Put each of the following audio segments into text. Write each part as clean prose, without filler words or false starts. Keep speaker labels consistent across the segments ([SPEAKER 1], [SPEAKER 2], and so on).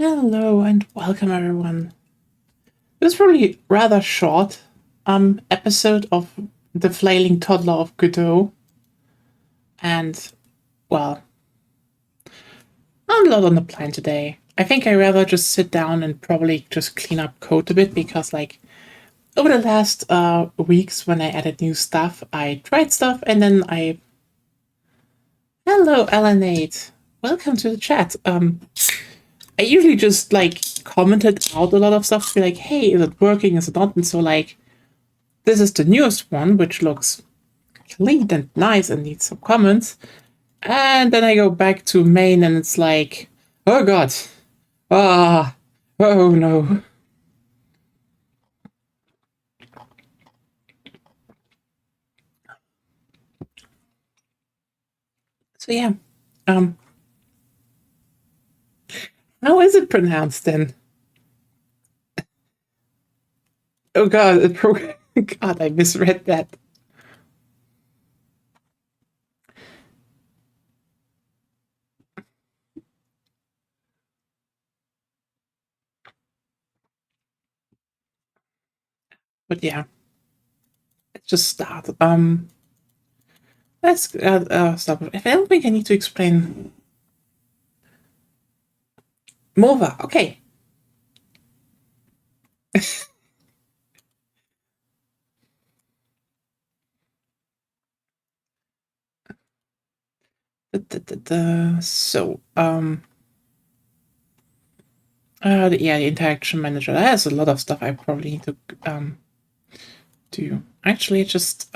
[SPEAKER 1] Hello and welcome everyone. This is probably rather short episode of the flailing toddler of Godot. And well, not a lot on the plan today. I think I'd rather just sit down and probably just clean up code a bit because over the last weeks when I added new stuff, I tried stuff and then Hello Alanate. Welcome to the chat. I usually just commented out a lot of stuff to be like, hey, is it working? Is it not? And so this is the newest one, which looks clean and nice and needs some comments. And then I go back to main and it's like, oh god. Oh no. So yeah. How is it pronounced then? Oh god, God, I misread that. But yeah. Let's just start. Let's stop. I don't think I need to explain. Mova, okay. So, the interaction manager. That has a lot of stuff I probably need to do. Actually, just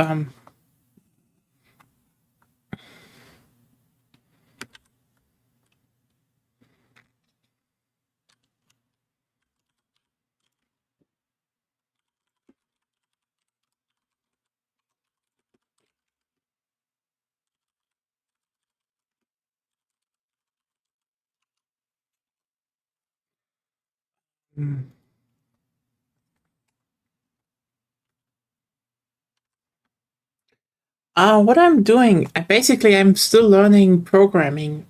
[SPEAKER 1] what I'm doing, I'm still learning programming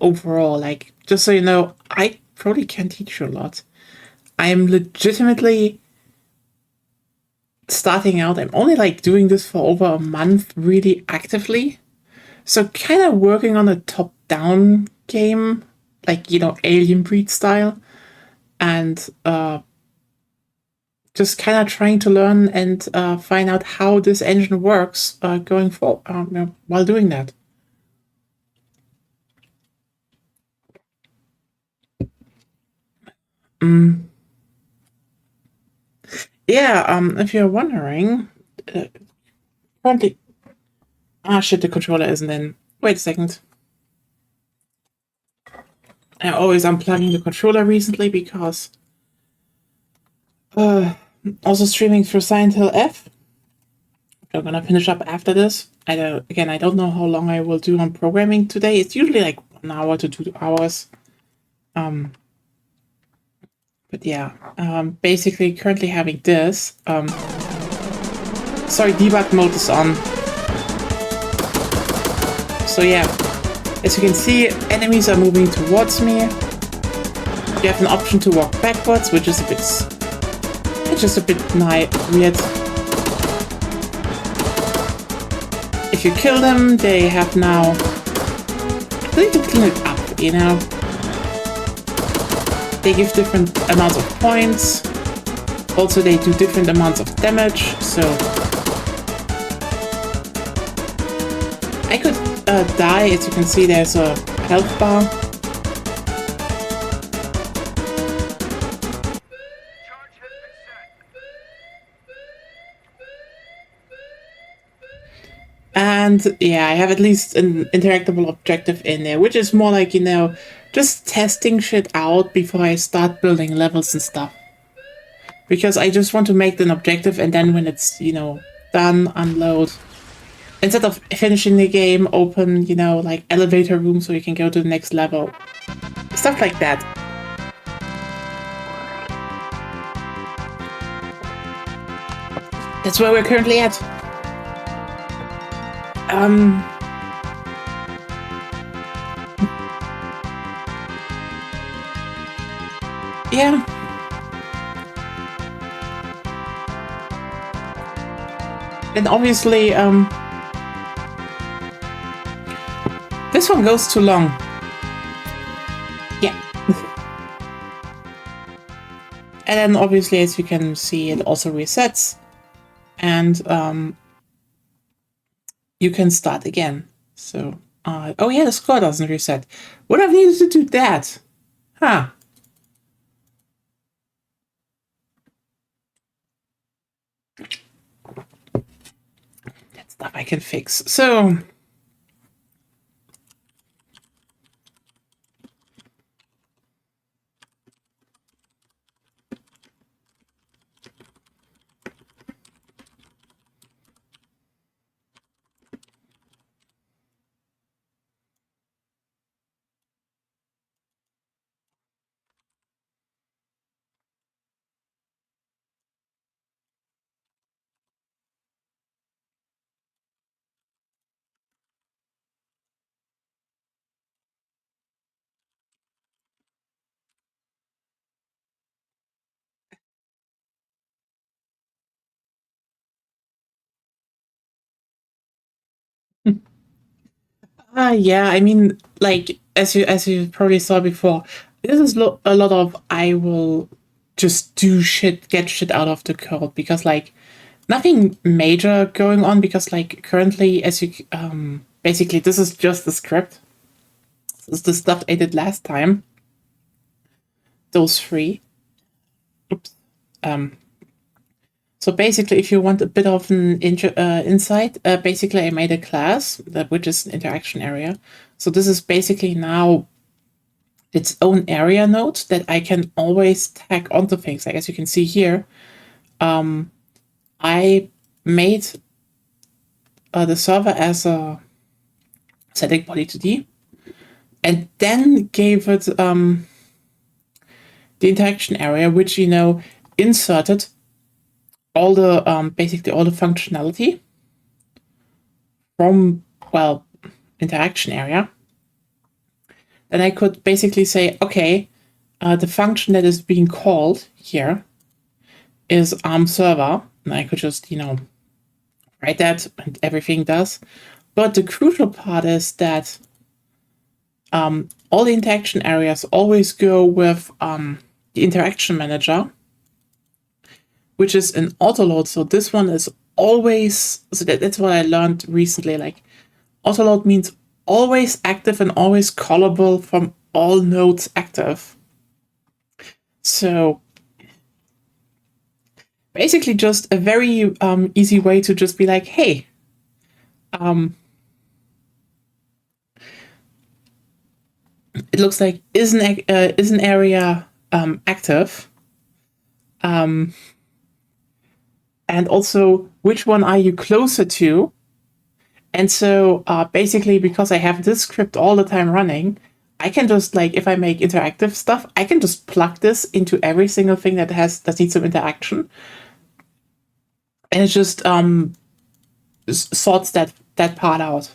[SPEAKER 1] overall. Like, just so you know, I probably can't teach you a lot. I'm legitimately starting out. I'm only doing this for over a month really actively. So kind of working on a top-down game, Alien Breed style. And just kind of trying to learn and find out how this engine works going forward while doing that. Yeah, if you're wondering, currently, shit, the controller isn't in. Wait a second. I always unplugging the controller recently because also streaming through Silent Hill F. I'm gonna finish up after this. I don't know how long I will do on programming today. It's usually like 1 hour to 2 hours. But yeah, basically currently having this. Sorry, debug mode is on. So yeah, as you can see, enemies are moving towards me. You have an option to walk backwards, which is a bit weird. If you kill them, they have now. They need to clean it up, you know. They give different amounts of points. Also, they do different amounts of damage, so I could die. As you can see, there's a health bar. And yeah, I have at least an interactable objective in there, which is more like, just testing shit out before I start building levels and stuff. Because I just want to make an objective and then when it's, done, unload. Instead of finishing the game, open, elevator room so you can go to the next level. Stuff like that. That's where we're currently at. Yeah. And obviously, this one goes too long. Yeah. And then obviously, as you can see, it also resets. And you can start again. So, oh yeah, the score doesn't reset. Would have needed to do that. Huh. That stuff I can fix. So, yeah, I mean, like as you probably saw before, this is a lot of I will just do shit, get shit out of the code because like nothing major going on because like currently as you basically this is just the script. This is the stuff I did last time. Those three. Oops. So basically, if you want a bit of an insight, basically I made a class which is an interaction area. So this is basically now its own area node that I can always tag onto things. Like as you can see here, I made the server as a static body 2D, and then gave it the interaction area, which inserted all the basically all the functionality from interaction area. Then I could basically say, okay, the function that is being called here is server, and I could just write that, and everything does. But the crucial part is that all the interaction areas always go with the interaction manager, which is an autoload. So this one is always, so that's what I learned recently. Like autoload means always active and always callable from all nodes active. So basically just a very easy way to just be like, hey, it looks like is an area active, and also which one are you closer to? And so basically, because I have this script all the time running, I can just like if I make interactive stuff, I can just plug this into every single thing that needs some interaction, and it just sorts that part out.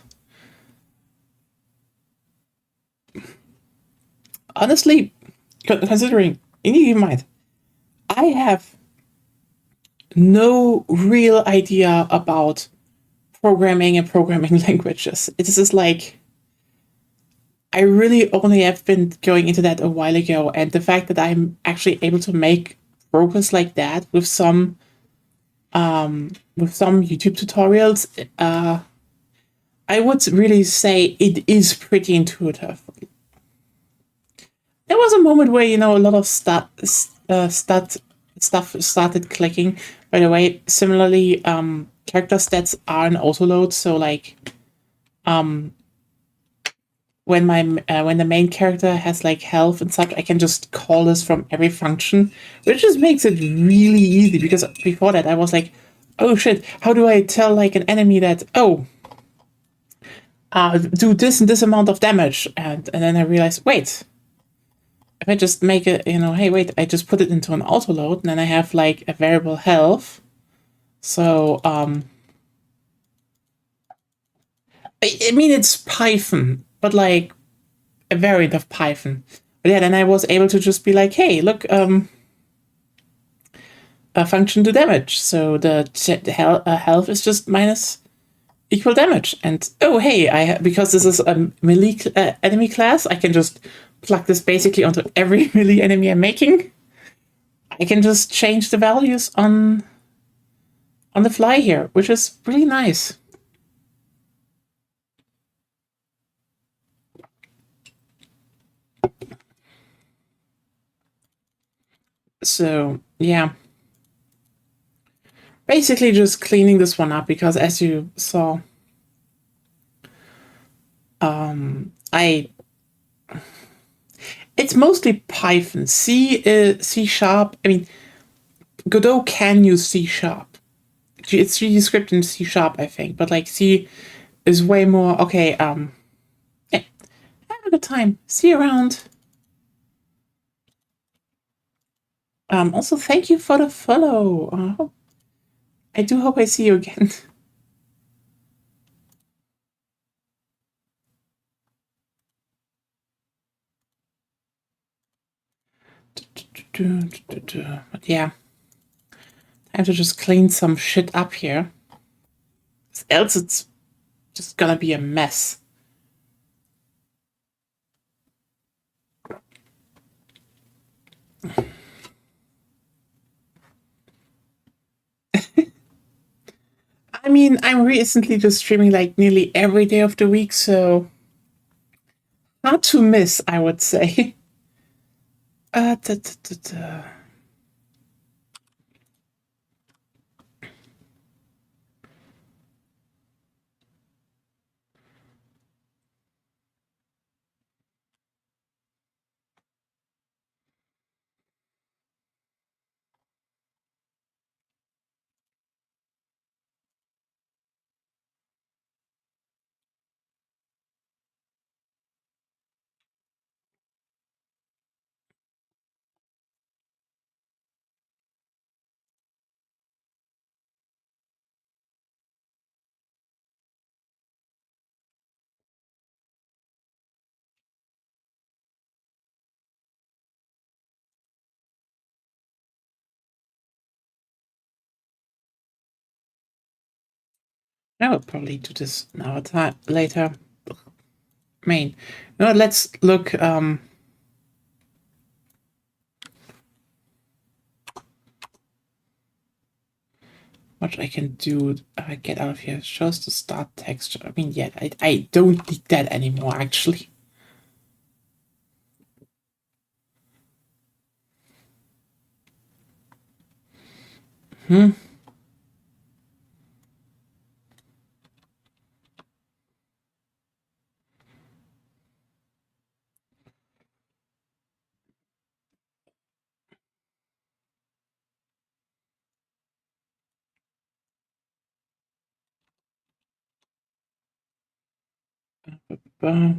[SPEAKER 1] Honestly, considering you need to keep in mind, I have no real idea about programming and programming languages. It's just like I really only have been going into that a while ago, and the fact that I'm actually able to make progress like that with some YouTube tutorials, I would really say it is pretty intuitive. There was a moment where a lot of stuff started clicking. By the way, similarly, character stats are an autoload, so like when the main character has like health and such, I can just call this from every function, which just makes it really easy. Because before that, I was like, oh shit, how do I tell like an enemy that do this and this amount of damage, and then I realized, wait, if I just make it, hey, wait, I just put it into an autoload, and then I have like a variable health. So I mean it's Python, but like a variant of Python. But yeah, then I was able to just be like, hey, look, a function to damage. So the health is just minus equal damage. And oh, hey, because this is a melee enemy class, I can just plug this basically onto every melee enemy I'm making. I can just change the values on the fly here, which is really nice. So yeah, basically just cleaning this one up because as you saw, I it's mostly Python. C sharp. I mean, Godot can use C sharp. It's 3D script in C sharp, I think, but like C is way more okay. Yeah, have a good time. See you around. Also, thank you for the follow. I do hope I see you again. But yeah, time to just clean some shit up here. Else it's just gonna be a mess. I mean, I'm recently just streaming like nearly every day of the week, so not to miss, I would say. Da, da, da, da. I will probably do this another time later. Main. No, let's look. What I can do. Get out of here. Shows the start texture. I mean, yeah, I don't need that anymore. Actually. Hmm. Uh,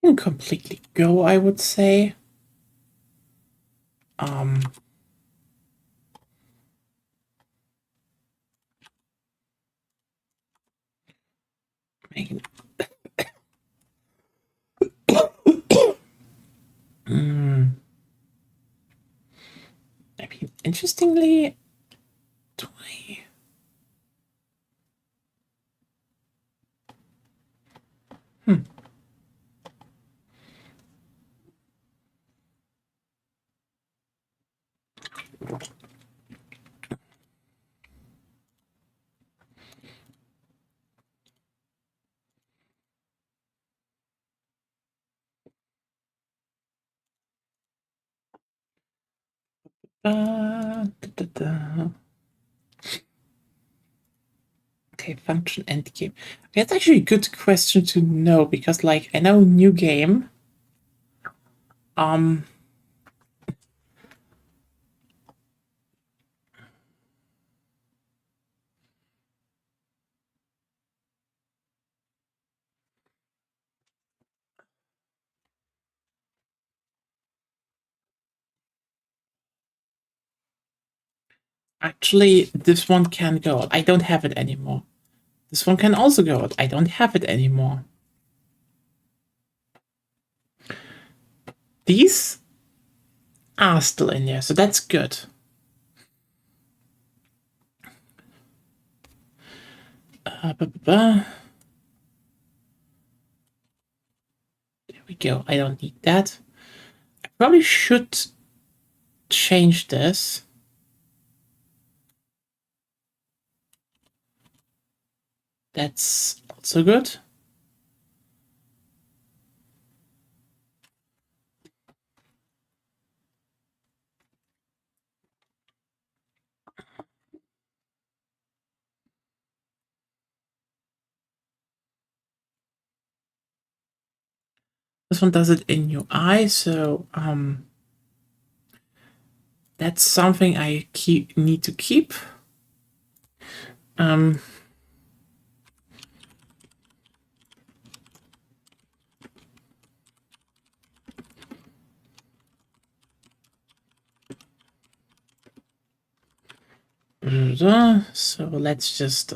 [SPEAKER 1] can completely go. I would say. Um. Making. Mm, I mean, interestingly, do I? Hmm. Da, da. Okay, function endgame. That's actually a good question to know because, like, I know new game. Um, Actually, this one can go out. I don't have it anymore. This one can also go out. I don't have it anymore. These are still in there, so that's good. There we go. I don't need that. I probably should change this. That's also good. This one does it in UI, so that's something I need to keep. So let's just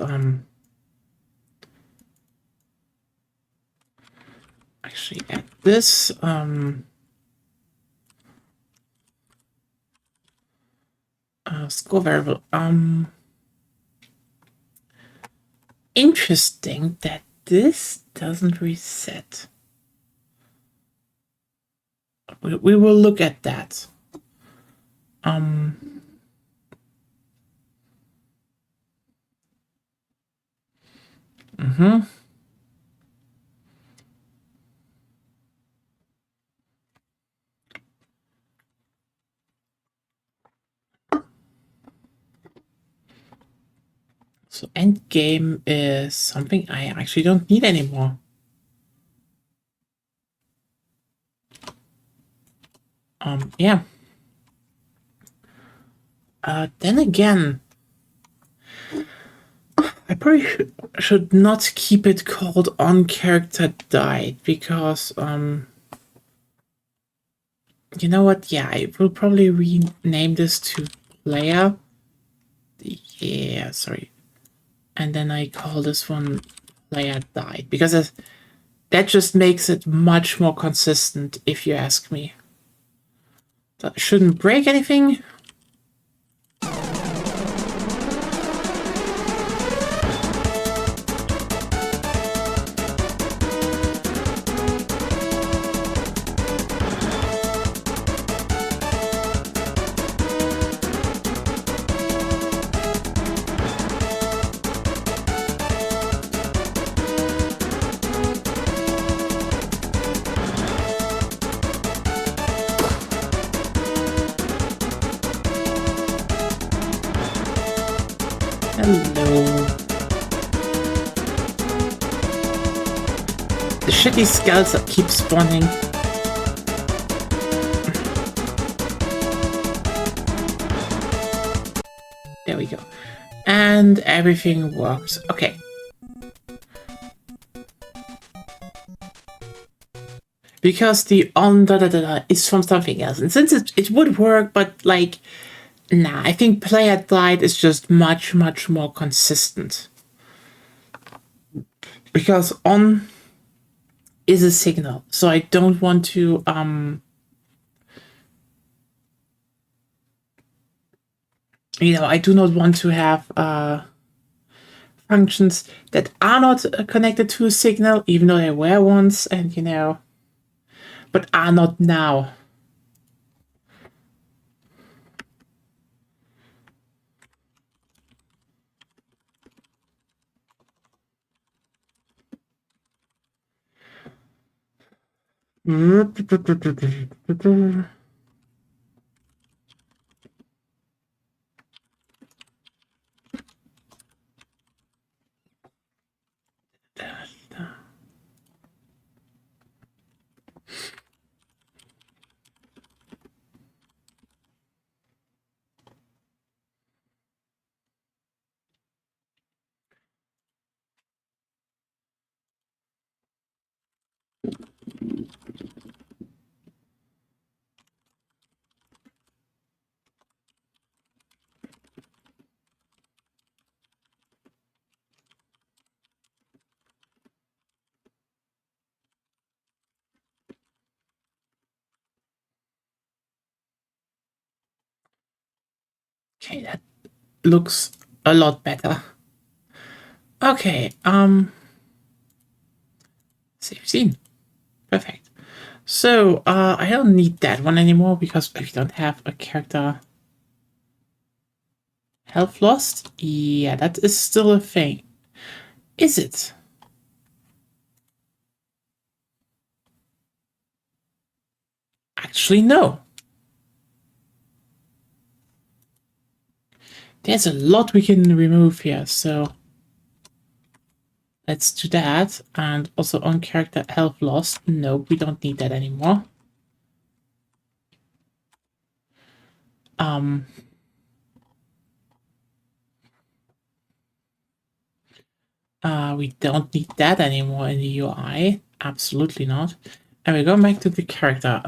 [SPEAKER 1] actually add this. Score variable. Interesting that this doesn't reset. We will look at that. So end game is something I actually don't need anymore. Yeah. Then again, I probably should not keep it called on character died because you know what? Yeah, I will probably rename this to player. Yeah, sorry. And then I call this one player died because that just makes it much more consistent, if you ask me. That shouldn't break anything. Hello. The shitty skulls that keep spawning. There we go. And everything works. Okay. Because the on is from something else. And since it would work, but like, nah, I think player died is just much more consistent. Because on is a signal, so I don't want to I do not want to have functions that are not connected to a signal, even though they were once, and but are not now. Okay, that looks a lot better. Okay, save scene. Perfect. So, I don't need that one anymore because we don't have a character. Health lost? Yeah, that is still a thing. Is it? Actually, no. There's a lot we can remove here, so let's do that. And also on character health lost. No, we don't need that anymore. Um, we don't need that anymore in the UI. Absolutely not. And we're going back to the character.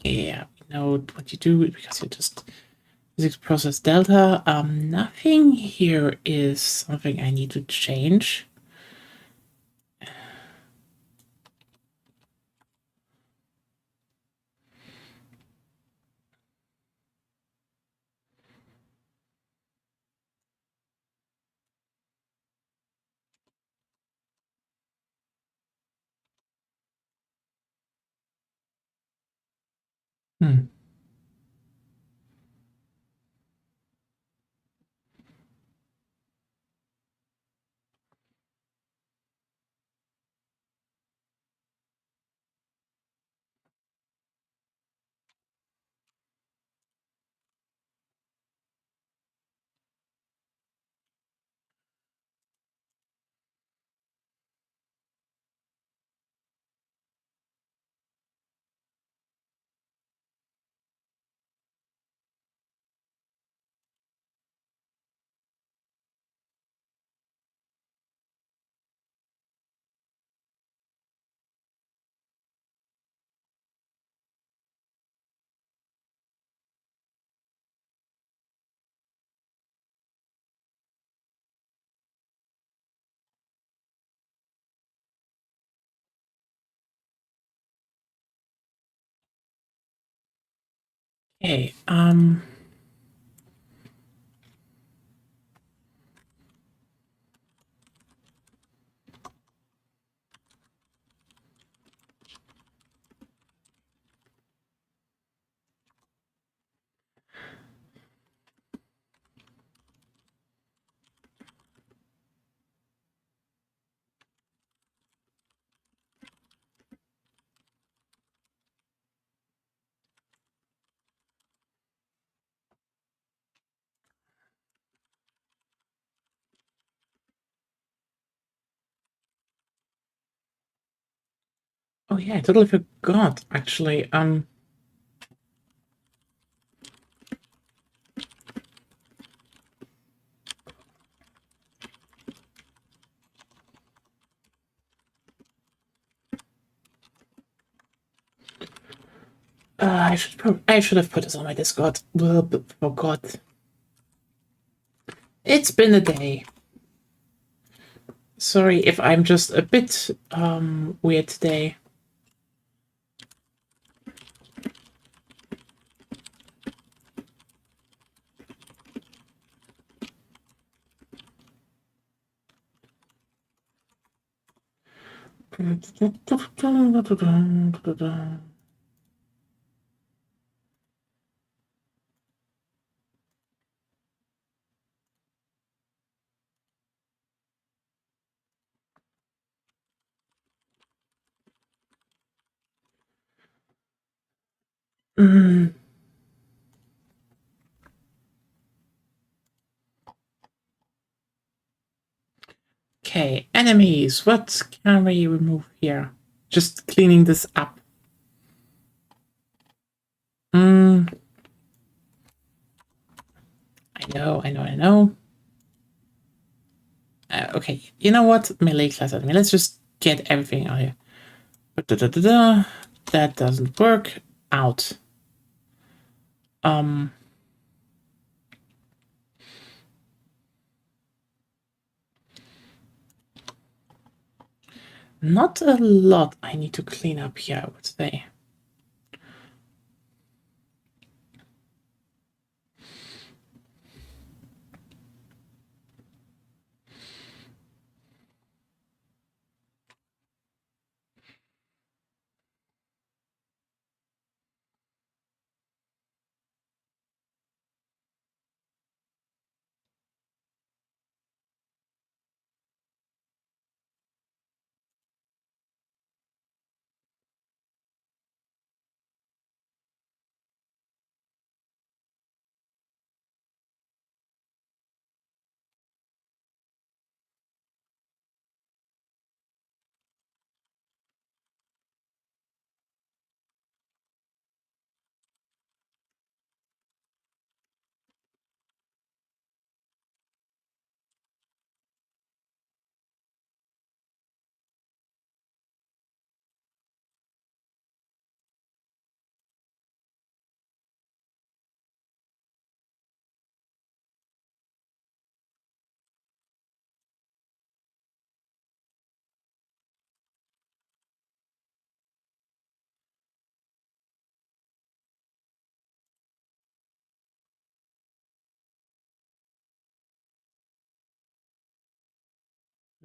[SPEAKER 1] Yeah, we know what you do because you just physics process delta. Nothing here is something I need to change. Hmm. Okay. Oh yeah, I totally forgot. Actually, I should have put this on my Discord. Well, but forgot. It's been a day. Sorry if I'm just a bit weird today. Okay, enemies. What can we remove here? Just cleaning this up. I I know. Okay, you know what? Melee class enemy. Let's just get everything out here. That doesn't work. Out. Not a lot I need to clean up here, I would say.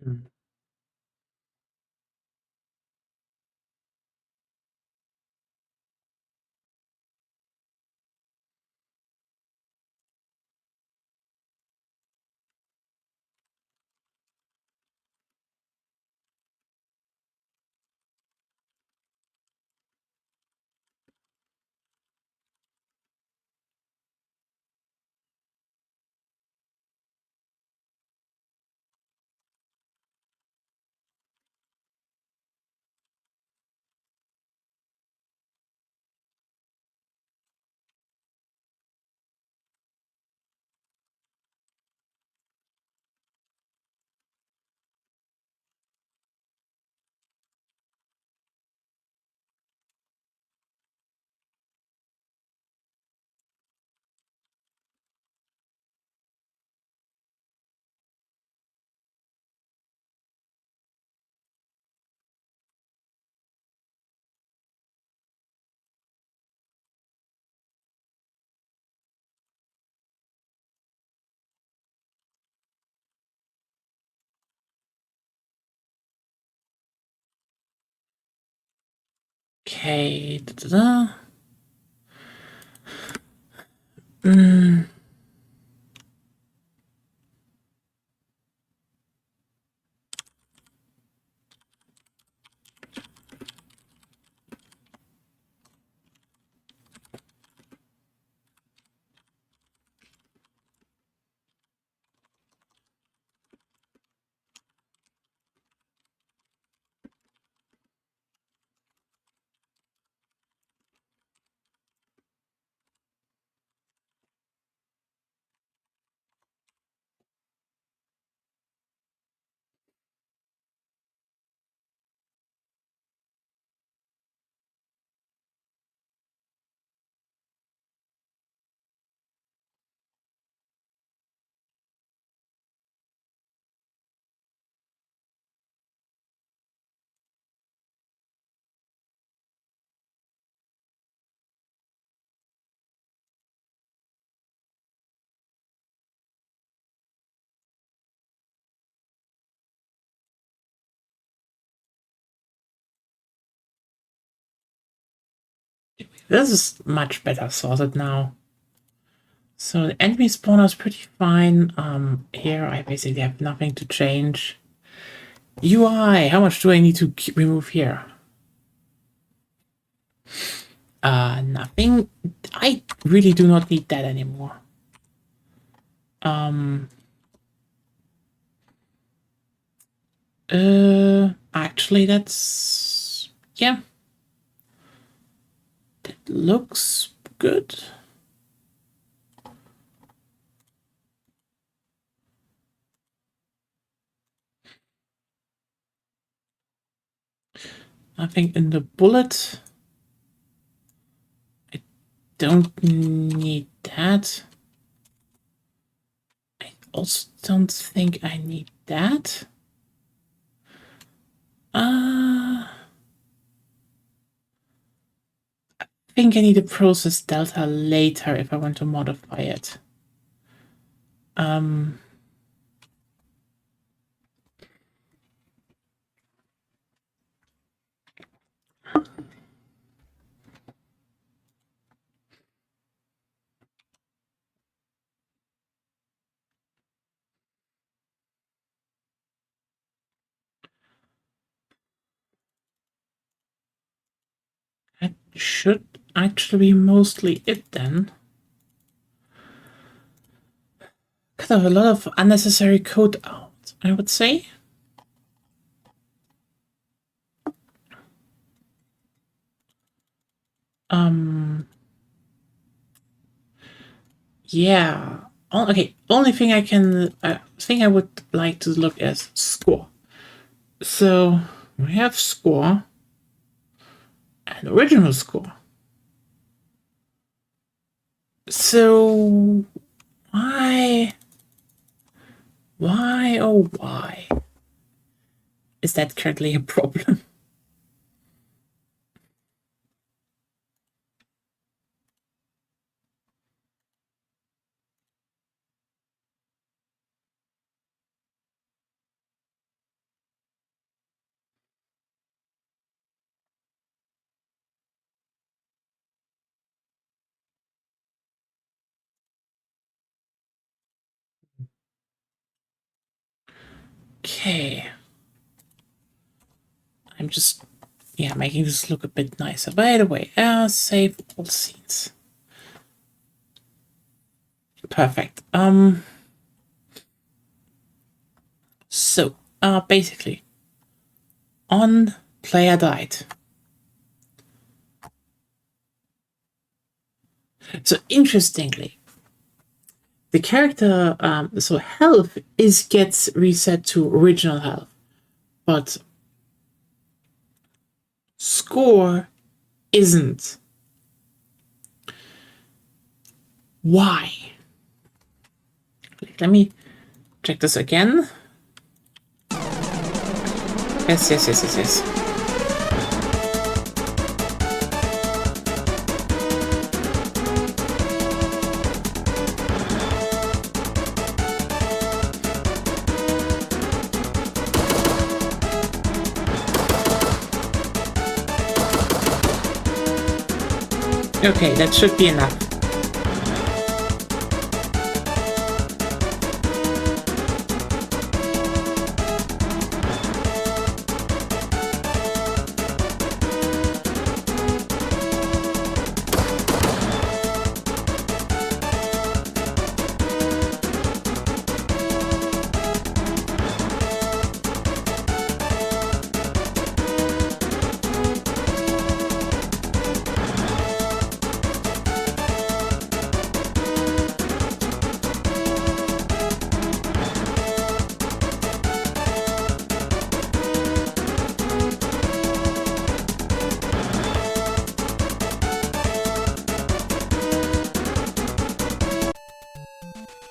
[SPEAKER 1] Hmm. Okay. Da-da-da. Mm, this is much better sorted now. So the enemy spawner is pretty fine. Here I basically have nothing to change. UI, how much do I need to remove here? Nothing. I really do not need that anymore. Actually, that's, yeah, that looks good. Nothing in the bullet. I don't need that. I also don't think I need that. I think I need a process delta later if I want to modify it. That should actually be mostly it then. Cut off a lot of unnecessary code out, I would say. Yeah. Okay. Only thing I can thing I would like to look at score. So we have score and original score. So why is that currently a problem? Okay. I'm just, yeah, making this look a bit nicer. By the way, save all scenes. Perfect. So, basically, on player died. So interestingly, the character, so health gets reset to original health, but score isn't. Why? Let me check this again. Yes. Okay, that should be enough.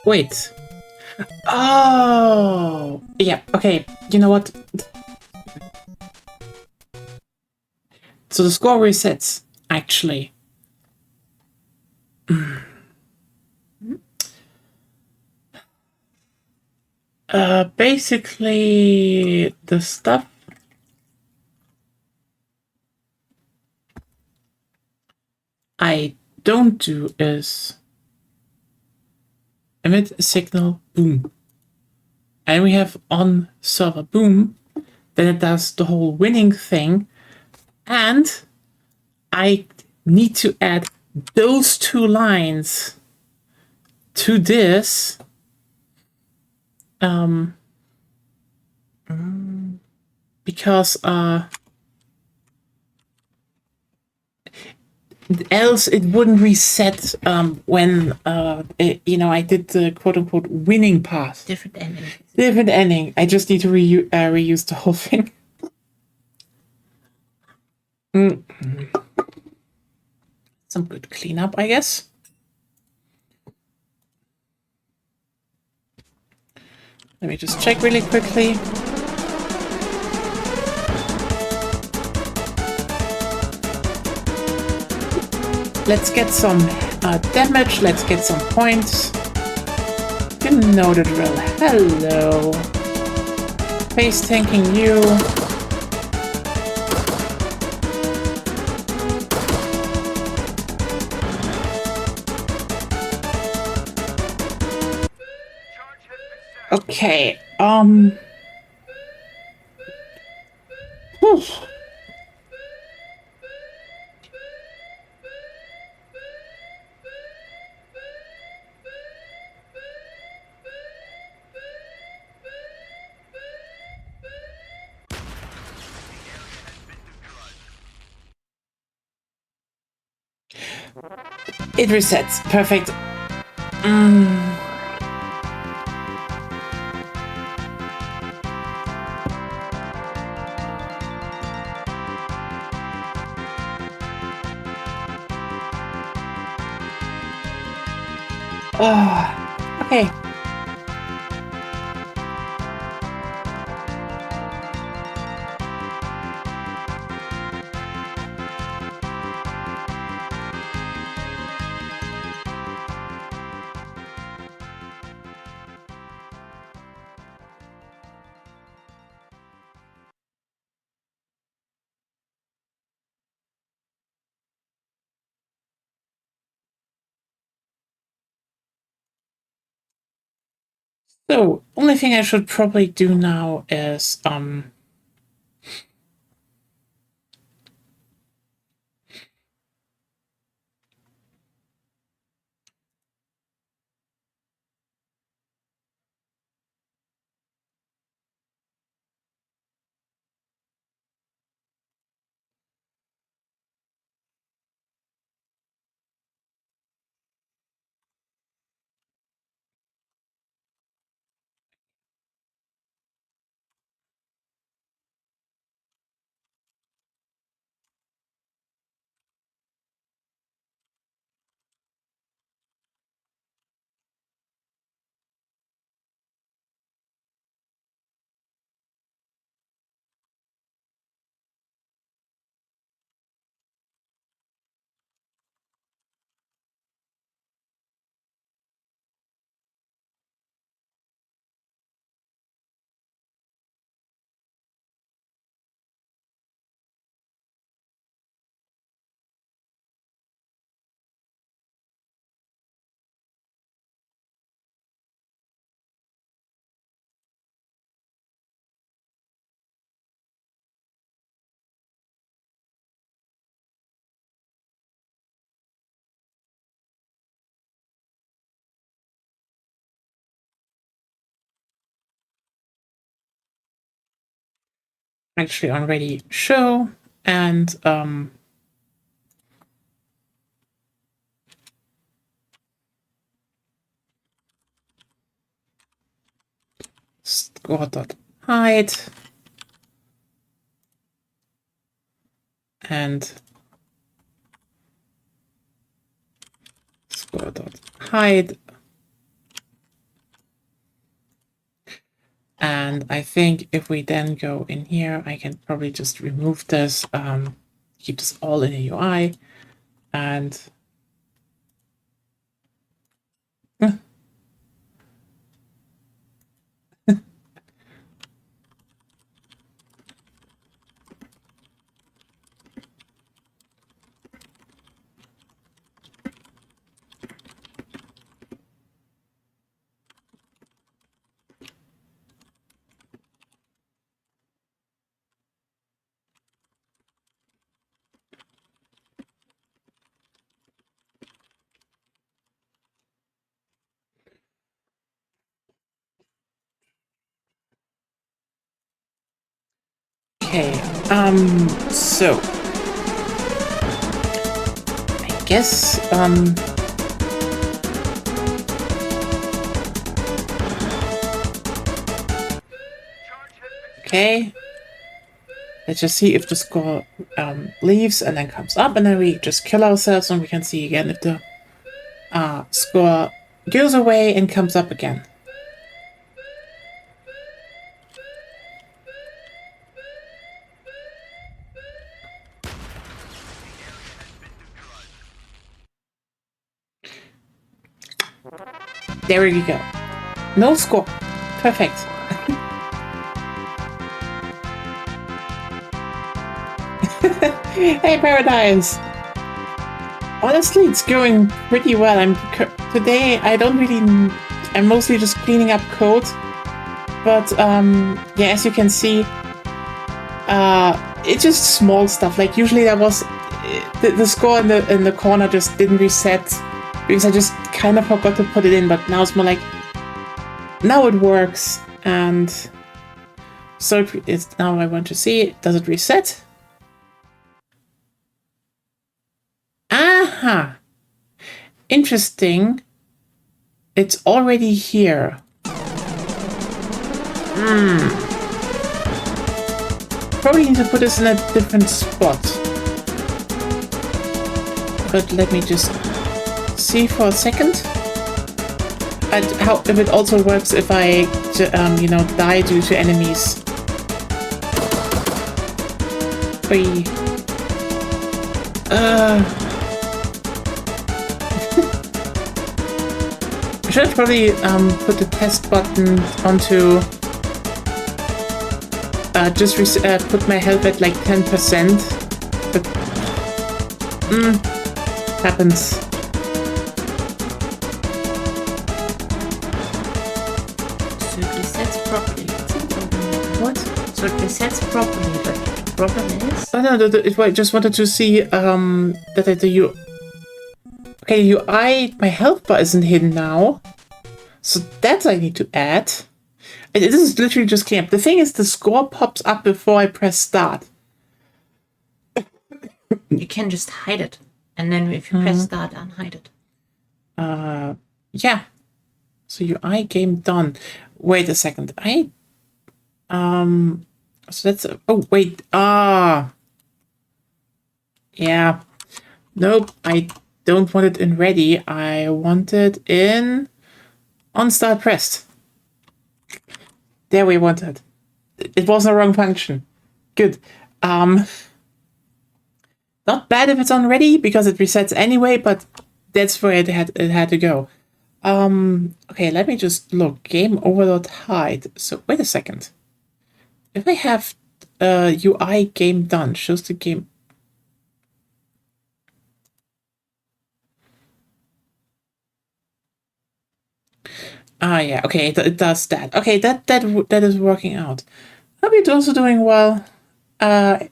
[SPEAKER 1] Wait. Oh, yeah, okay. You know what? So the score resets, actually. Basically, the stuff I don't do is emit a signal, boom. And we have on server boom, then it does the whole winning thing. And I need to add those two lines to this. Because else it wouldn't reset when I did the quote-unquote winning part.
[SPEAKER 2] Different
[SPEAKER 1] ending. I just need to reuse the whole thing. Some good cleanup, I guess. Let me just check really quickly. Let's get some damage. Let's get some points. You know the drill. Hello. Face tanking you. Okay. Whew. It resets. Perfect. Okay. So, only thing I should probably do now is actually already show and score.hide and score.hide. And I think if we then go in here, I can probably just remove this, keep this all in the UI, and okay, so I guess, okay, let's just see if the score leaves and then comes up, and then we just kill ourselves, and we can see again if the score goes away and comes up again. There we go. No score. Perfect. Hey, Paradise. Honestly, it's going pretty well. Today. I'm mostly just cleaning up code, but yeah, as you can see, it's just small stuff. Like usually, there was the score in the corner just didn't reset because I just kind of forgot to put it in. But now it's more like now it works, and so it's now I want to see, does it reset? Aha! Interesting. It's already here. Probably need to put this in a different spot. But let me just see for a second. And how if it also works if I, you know, die due to enemies. Whee. I should probably put the test button onto just put my health at like 10%. But happens.
[SPEAKER 2] so it resets properly, but the problem is...
[SPEAKER 1] Oh no, I just wanted to see that the UI, my health bar isn't hidden now. So that I need to add. This is literally just clean up. The thing is, the score pops up before I press start.
[SPEAKER 2] You can just hide it. And then if you press start, unhide it.
[SPEAKER 1] Yeah. So UI game done. Wait a second. So that's... oh, wait. Yeah. Nope. I don't want it in ready. I want it in... on start pressed. There we want it. It wasn't a wrong function. Good. Not bad if it's on ready because it resets anyway, but that's where it had to go. Okay, let me just look. Game overload hide. So wait a second. If I have UI game done, shows the game. Yeah, okay, it does that. Okay, that is working out. Hope you're also doing well. I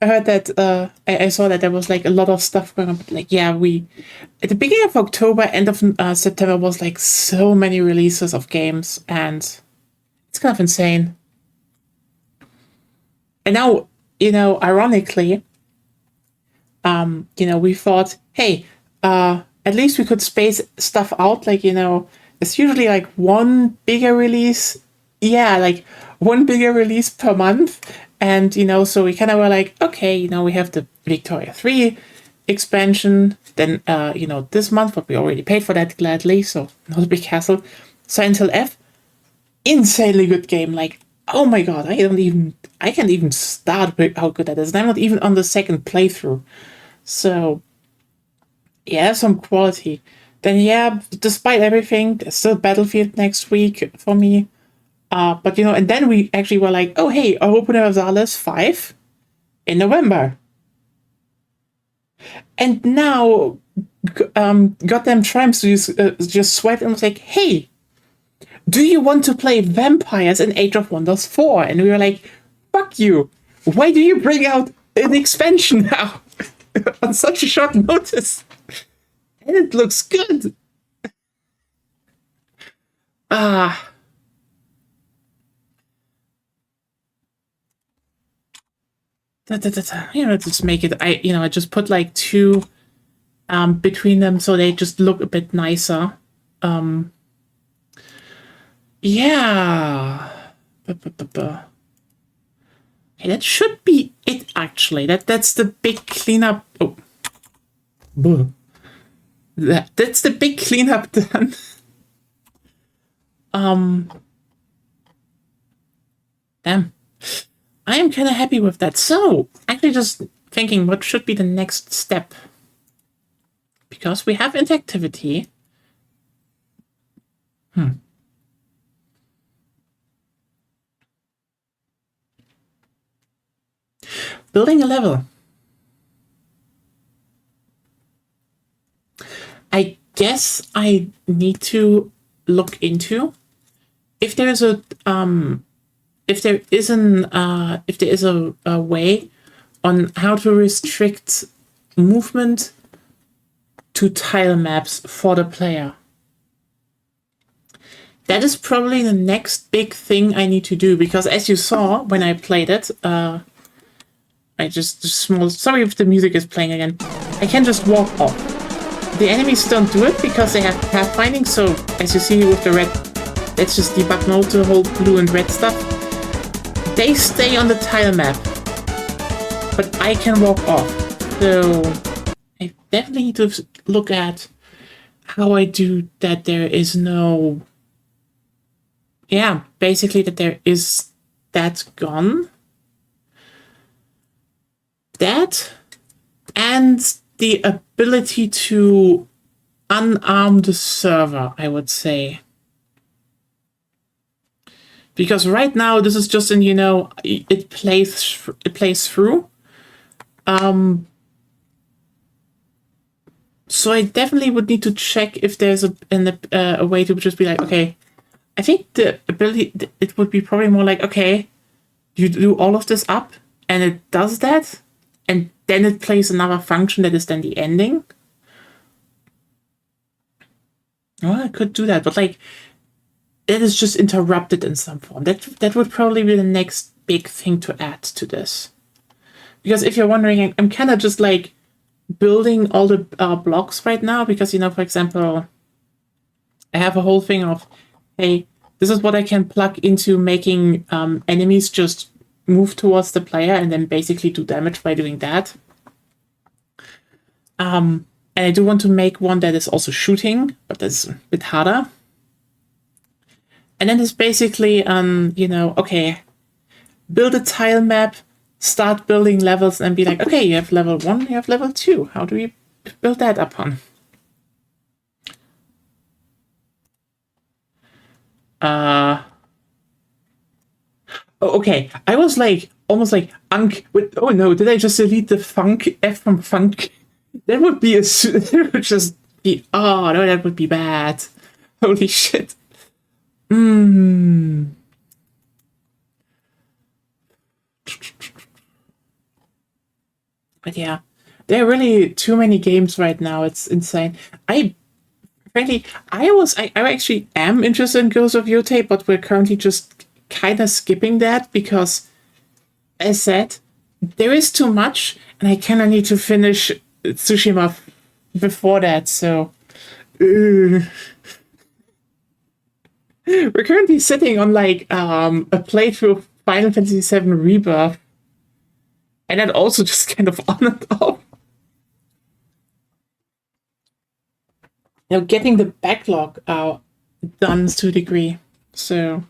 [SPEAKER 1] heard that I saw that there was like a lot of stuff going on. Like, yeah, at the beginning of October, end of September was like so many releases of games, and it's kind of insane. And now, ironically, we thought, hey, at least we could space stuff out. Like, it's usually like one bigger release. Yeah, like one bigger release per month. And, so we kind of were like, okay, we have the Victoria 3 expansion. Then, this month, but we already paid for that gladly. So not a big hassle. Silent Hill F, insanely good game. Like, oh my God, I can't even start with how good that is. And I'm not even on the second playthrough. So, yeah, some quality. Then, yeah, despite everything, there's still Battlefield next week for me. But, and then we actually were like, oh, hey, Europa Universalis 5 in November. And now, goddamn Triumphs just swiped and was like, hey, do you want to play Vampires in Age of Wonders 4? And we were like, fuck you. Why do you bring out an expansion now on such a short notice? And it looks good. Just make it. I just put like two between them so they just look a bit nicer. Yeah. Okay, that should be it actually. That's the big cleanup. Oh. That's the big cleanup done. Damn. I am kind of happy with that. So, actually just thinking what should be the next step. Because we have interactivity. Building a level. I guess I need to look into if there is a way on how to restrict movement to tile maps for the player. That is probably the next big thing I need to do, because as you saw when I played it, sorry if the music is playing again. I can just walk off. The enemies don't do it because they have pathfinding, so as you see with the red, let's just debug mode to hold blue and red stuff. They stay on the tile map, but I can walk off. So I definitely need to look at how I do that. There is no... Yeah, basically that there is that gone. That and the ability to unarm the server, I would say. Because right now this is just in, it plays through. So I definitely would need to check if there's a way to just be like, okay, I think the ability, it would be probably more like, okay, you do all of this up, and it does that, and then it plays another function that is then the ending. Well, I could do that, but like, it is just interrupted in some form. That would probably be the next big thing to add to this. Because if you're wondering, I'm kind of just like building all the blocks right now because, for example, I have a whole thing of, hey, this is what I can plug into making enemies just move towards the player and then basically do damage by doing that. And I do want to make one that is also shooting, but that's a bit harder. And then it's basically, okay, build a tile map, start building levels and be like, okay, you have level 1, you have level 2. How do we build that upon? Okay. I was like, almost like unk. Oh no, did I just delete the funk? F from funk? That would be that would just be, oh no, that would be bad. Holy shit. But yeah, there are really too many games right now. It's insane. Frankly, I actually am interested in Ghost of Yotei, but we're currently just kind of skipping that because, as said, there is too much, and I kind of need to finish Tsushima before that. So, we're currently sitting on like a playthrough of Final Fantasy VII Rebirth, and that also just kind of on and off. Getting the backlog done to a degree. So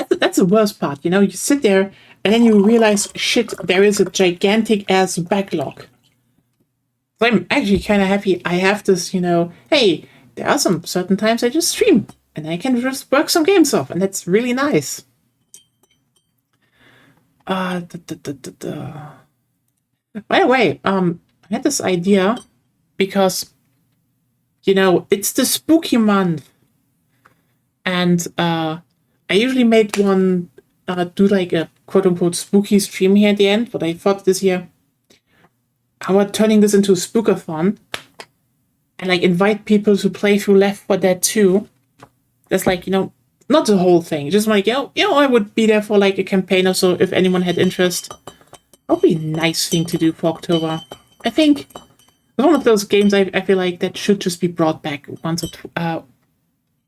[SPEAKER 1] that's the worst part. You sit there and then you realize, shit, there is a gigantic ass backlog. So I'm actually kind of happy I have this, hey, there are some certain times I just stream and I can just work some games off, and that's really nice. By the way, I had this idea because, it's the spooky month. And I usually made one do like a quote-unquote spooky stream here at the end, but I thought this year, how about turning this into a spookathon and like invite people to play through Left 4 Dead 2. That's like, not the whole thing. Just like, I would be there for like a campaign or so if anyone had interest. That would be a nice thing to do for October. I think it's one of those games I feel like that should just be brought back once or twice.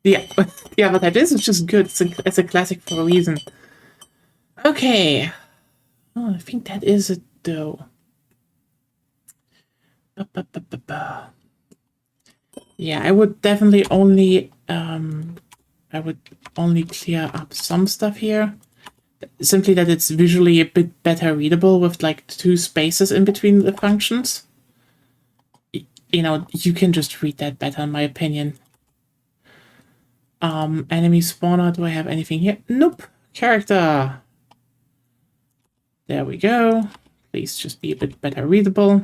[SPEAKER 1] Yeah, but that is just good. It's a classic for a reason. Okay. Oh, I think that is it, though. Yeah, I would definitely only clear up some stuff here. Simply that it's visually a bit better readable with like 2 spaces in between the functions. You can just read that better, in my opinion. Enemy spawner, do I have anything here? Nope. Character. There we go. Please just be a bit better readable.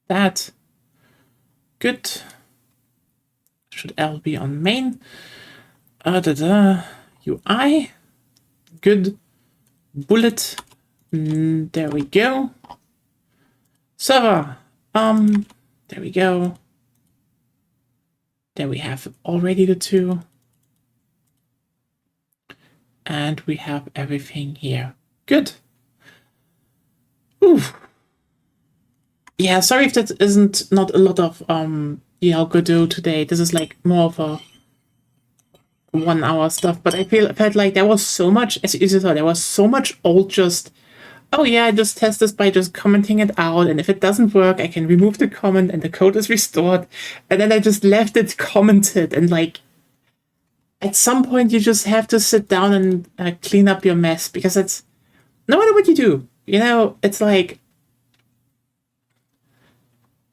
[SPEAKER 1] That. Good. Should L be on main? UI. Good. Bullet. There we go. Server. There we go. There we have already the 2. And we have everything here. Good. Ooh. Yeah, sorry if that isn't not a lot of Godot today. This is like more of a 1 hour stuff, but I felt like there was so much, as you saw, there was so much old just, oh yeah, I just test this by just commenting it out, and if it doesn't work, I can remove the comment and the code is restored. And then I just left it commented, and like, at some point you just have to sit down and clean up your mess, because it's, no matter what you do, it's like,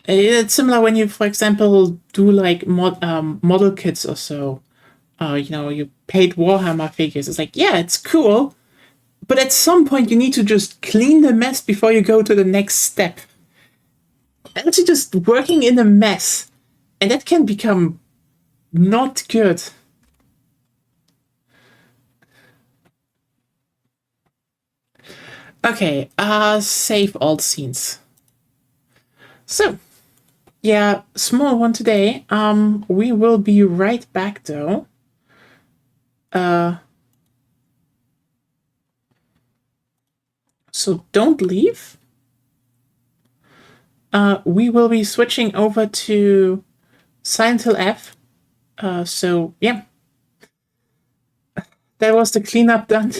[SPEAKER 1] it's similar when you, for example, do like model kits or so. You paid Warhammer figures. It's like, yeah, it's cool, but at some point you need to just clean the mess before you go to the next step. Else you're just working in a mess, and that can become not good. Okay, save all scenes. So, yeah, small one today. We will be right back though. So don't leave. We will be switching over to Silent Hill F. So yeah, that was the cleanup done.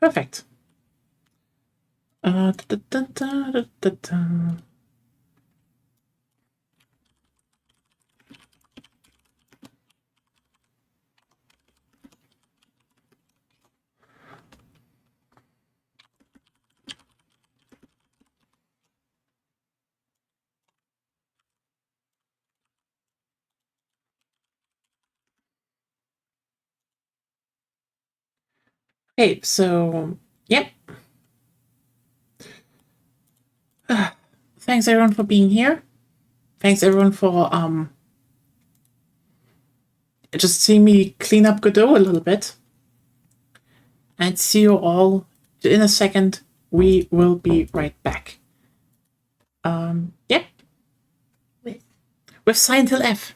[SPEAKER 1] Perfect. Da, da, da, da, da, da. Okay, so yep. Thanks everyone for being here. Thanks everyone for just seeing me clean up Godot a little bit. And see you all in a second. We will be right back. Yep.
[SPEAKER 2] With
[SPEAKER 1] With Silent Hill F.